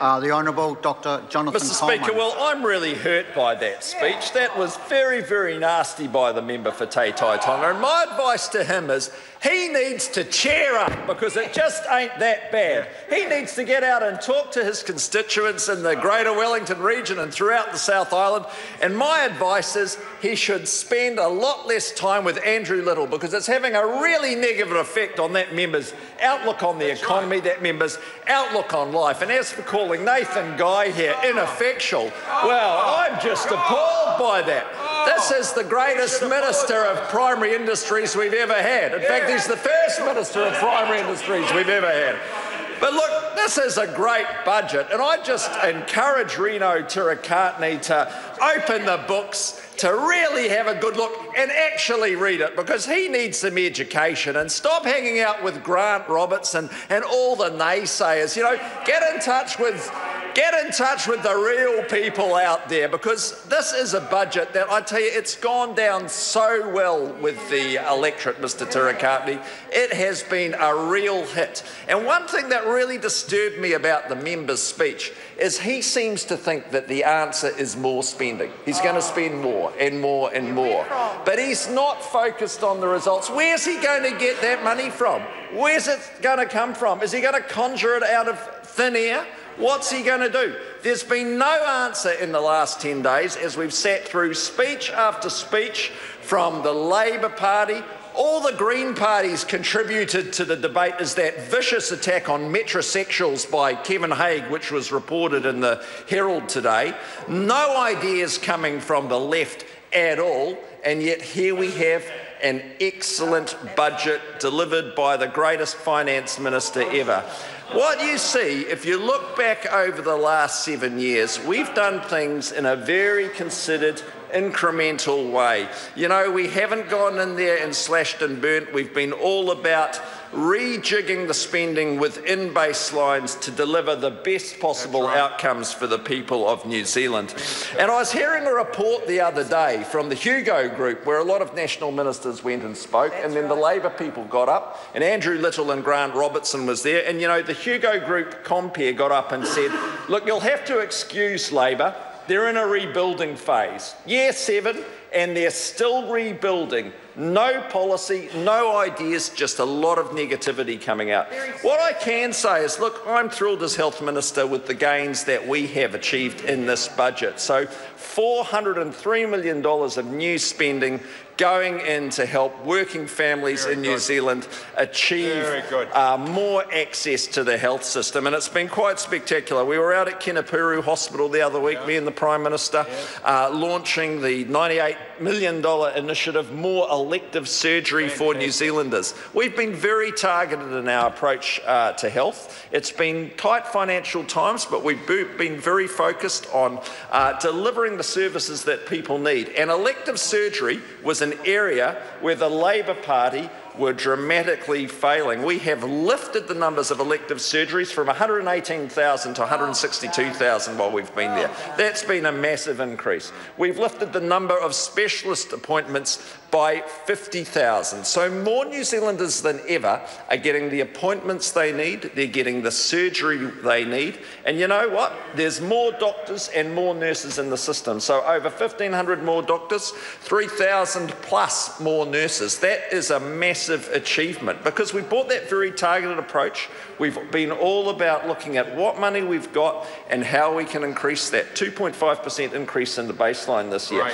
The Honourable Dr. Jonathan Mr. Coleman. Speaker, well, I'm really hurt by that speech. That was very, very nasty by the member for Te Tai Tonga. And my advice to him is he needs to cheer up, because it just ain't that bad. He needs to get out and talk to his constituents in the Greater Wellington region and throughout the South Island. And my advice is he should spend a lot less time with Andrew Little, because it's having a really negative effect on that member's outlook on the economy, that member's outlook on life. And as for calling Nathan Guy here ineffectual, well, I'm just appalled by that. This is the greatest Minister of Primary Industries we've ever had. In fact, he's the first Minister of Primary Industries we've ever had. But look, this is a great budget, and I just encourage Reno Tirakatini to open the books, to really have a good look and actually read it, because he needs some education, and stop hanging out with Grant Robertson and all the naysayers. You know, get in touch with the real people out there, because this is a budget that, I tell you, it's gone down so well with the electorate, Mr. Tirakatini. It has been a real hit. And one thing that really disturbed me about the member's speech is he seems to think that the answer is more spending. He's going to spend more and more and more. But he's not focused on the results. Where's he going to get that money from? Where's it going to come from? Is he going to conjure it out of thin air? What's he going to do? There's been no answer in the last 10 days as we've sat through speech after speech from the Labour Party. All the Green parties contributed to the debate is that vicious attack on metrosexuals by Kevin Haig, which was reported in the Herald today. No ideas coming from the left at all, and yet here we have an excellent budget delivered by the greatest finance minister ever. What you see, if you look back over the last 7 years, we've done things in a very considered, incremental way. You know, we haven't gone in there and slashed and burnt. We've been all about rejigging the spending within baselines to deliver the best possible outcomes for the people of New Zealand. And I was hearing a report the other day from the Hugo Group, where a lot of national ministers went and spoke, and then the Labour people got up, and Andrew Little and Grant Robertson was there, and you know, the Hugo Group compere got up and said, look, you'll have to excuse Labour, they're in a rebuilding phase. Year 7, and they're still rebuilding. No policy, no ideas, just a lot of negativity coming out. What I can say is, look, I'm thrilled as Health Minister with the gains that we have achieved in this budget. So $403 million of new spending going in to help working families in New Zealand achieve more access to the health system. And it's been quite spectacular. We were out at Kinapuru Hospital the other week, me and the Prime Minister, launching the $98 million initiative, More Elective Surgery for New Zealanders. We've been very targeted in our approach to health. It's been tight financial times, but we've been very focused on delivering the services that people need. And elective surgery was an area where the Labour Party were dramatically failing. We have lifted the numbers of elective surgeries from 118,000 to 162,000 while we've been there. That's been a massive increase. We've lifted the number of specialist appointments by 50,000. So more New Zealanders than ever are getting the appointments they need, they're getting the surgery they need, and you know what? There's more doctors and more nurses in the system. So over 1,500 more doctors, 3,000 plus more nurses. That is a massive achievement, because we brought that very targeted approach. We've been all about looking at what money we've got and how we can increase that. 2.5% increase in the baseline this year.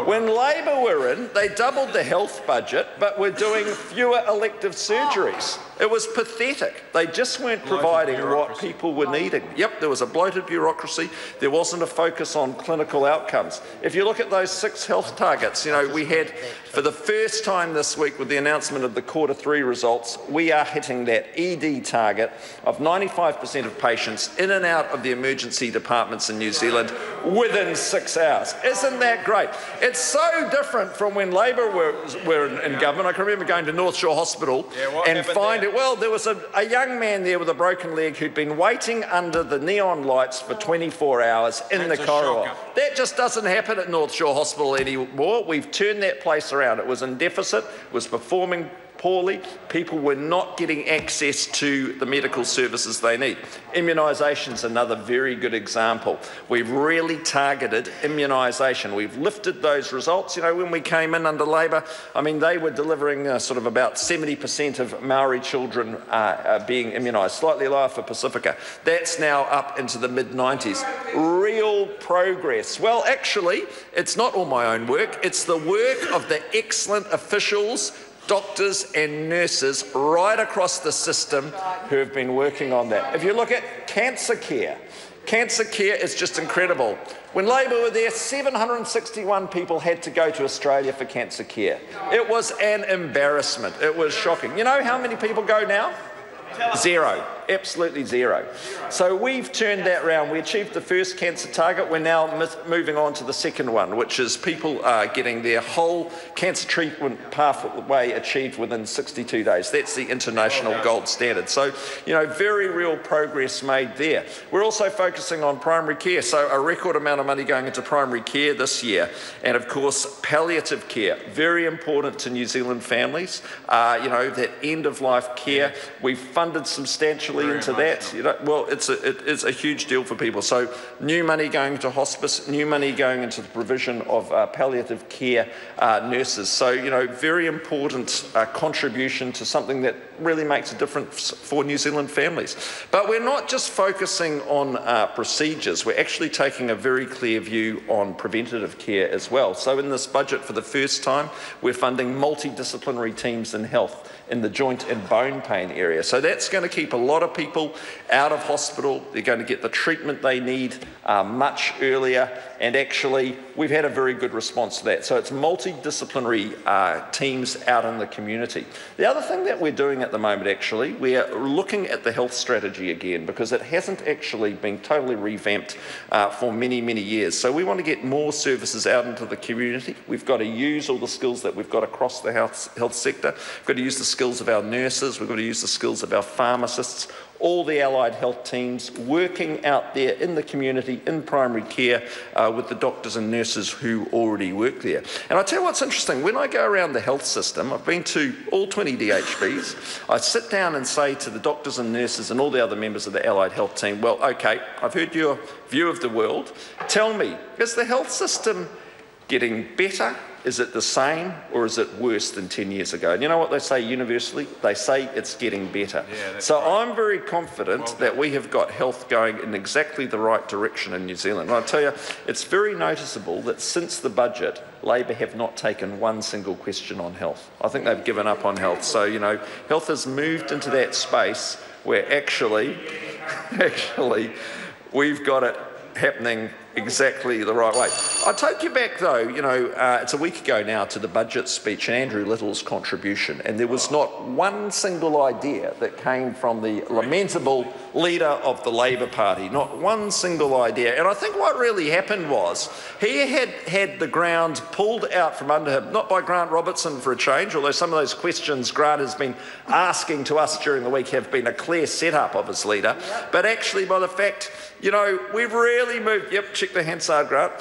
When Labour were in, they doubled the health budget, but we're doing fewer elective surgeries. It was pathetic. They just weren't providing what people were needing. Yep, there was a bloated bureaucracy. There wasn't a focus on clinical outcomes. If you look at those 6 health targets, you know, we had, for the first time this week with the announcement of the Q3 results, we are hitting that ED target of 95% of patients in and out of the emergency departments in New Zealand within 6 hours. Isn't that great? It's so different from when Labour were in government. I can remember going to North Shore Hospital and finding, well, there was a young man there with a broken leg who'd been waiting under the neon lights for 24 hours in the corridor. That just doesn't happen at North Shore Hospital anymore. We've turned that place around. It was in deficit, was performing poorly. People were not getting access to the medical services they need. Immunisation's another very good example. We've really targeted immunisation. We've lifted those results. You know, when we came in under Labour, I mean, they were delivering sort of about 70% of Maori children being immunised, slightly lower for Pacifica. That's now up into the mid-90s. Real progress. Well, actually, it's not all my own work. It's the work of the excellent officials, doctors and nurses right across the system who have been working on that. If you look at cancer care is just incredible. When Labour were there, 761 people had to go to Australia for cancer care. It was an embarrassment. It was shocking. You know how many people go now? Zero. Absolutely zero. So we've turned that round. We achieved the first cancer target. We're now moving on to the second one, which is people getting their whole cancer treatment pathway achieved within 62 days. That's the international gold standard. So, you know, very real progress made there. We're also focusing on primary care. So a record amount of money going into primary care this year. And of course, palliative care, very important to New Zealand families. You know, that end-of-life care. We've funded substantially into that. You know, well, it's a huge deal for people. So new money going to hospice, new money going into the provision of palliative care nurses. So, you know, very important contribution to something that really makes a difference for New Zealand families. But we're not just focusing on procedures. We're actually taking a very clear view on preventative care as well. So in this budget, for the first time, we're funding multidisciplinary teams in health in the joint and bone pain area. So that's going to keep a lot of people out of hospital. They're going to get the treatment they need much earlier, and actually we've had a very good response to that. So it's multidisciplinary teams out in the community. The other thing that we're doing at the moment, actually, we're looking at the health strategy again, because it hasn't actually been totally revamped for many, many years. So we want to get more services out into the community. We've got to use all the skills that we've got across the health sector. We've got to use the skills of our nurses. We've got to use the skills of our pharmacists, all the allied health teams working out there in the community, in primary care, with the doctors and nurses who already work there. And I tell you what's interesting, when I go around the health system, I've been to all 20 DHBs, I sit down and say to the doctors and nurses and all the other members of the allied health team, well, okay, I've heard your view of the world. Tell me, is the health system getting better? Is it the same, or is it worse than 10 years ago? And you know what they say universally? They say it's getting better. Yeah, so right. I'm very confident that we have got health going in exactly the right direction in New Zealand. And I tell you, it's very noticeable that since the budget, Labour have not taken one single question on health. I think they've given up on health. So, you know, health has moved into that space where actually we've got it happening exactly the right way. I take you back though, you know, it's a week ago now to the budget speech and Andrew Little's contribution, and there was not one single idea that came from the lamentable leader of the Labour Party, not one single idea. And I think what really happened was he had the ground pulled out from under him, not by Grant Robertson for a change, although some of those questions Grant has been asking to us during the week have been a clear setup of his leader, but actually by the fact, you know, we've really moved, yep, check the Hansard Grant,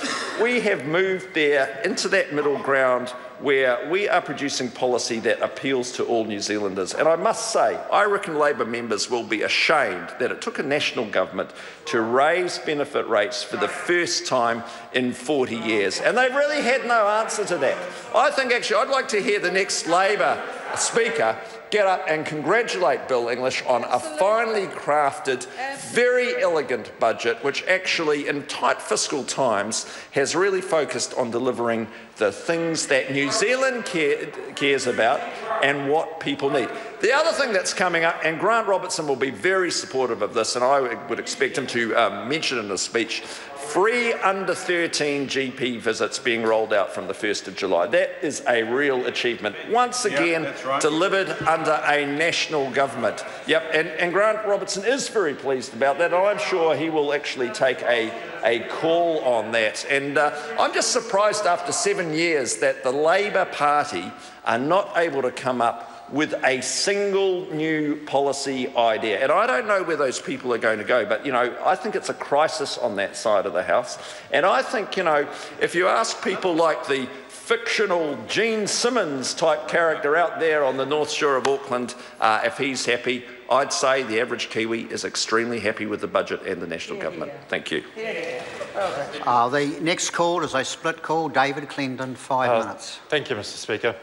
we have moved there into that middle ground where we are producing policy that appeals to all New Zealanders. And I must say, I reckon Labour members will be ashamed that it took a national government to raise benefit rates for the first time in 40 years. And they've really had no answer to that. I think actually I'd like to hear the next Labour speaker get up and congratulate Bill English on a finely crafted, very elegant budget, which actually, in tight fiscal times, has really focused on delivering the things that New Zealand cares about and what people need. The other thing that's coming up, and Grant Robertson will be very supportive of this, and I would expect him to mention in his speech, free under 13 GP visits being rolled out from the 1st of July. That is a real achievement. Once again, right, delivered under a national government. Yep, and Grant Robertson is very pleased about that. I'm sure he will actually take a call on that. And I'm just surprised after 7 years that the Labour Party are not able to come up with a single new policy idea. And I don't know where those people are going to go, but, you know, I think it's a crisis on that side of the House. And I think, you know, if you ask people like the fictional Gene Simmons type character out there on the North Shore of Auckland, if he's happy, I'd say the average Kiwi is extremely happy with the budget and the national government. Thank you. The next call is a split call. David Clendon, 5 minutes. Thank you, Mr. Speaker.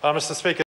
Mr. Speaker,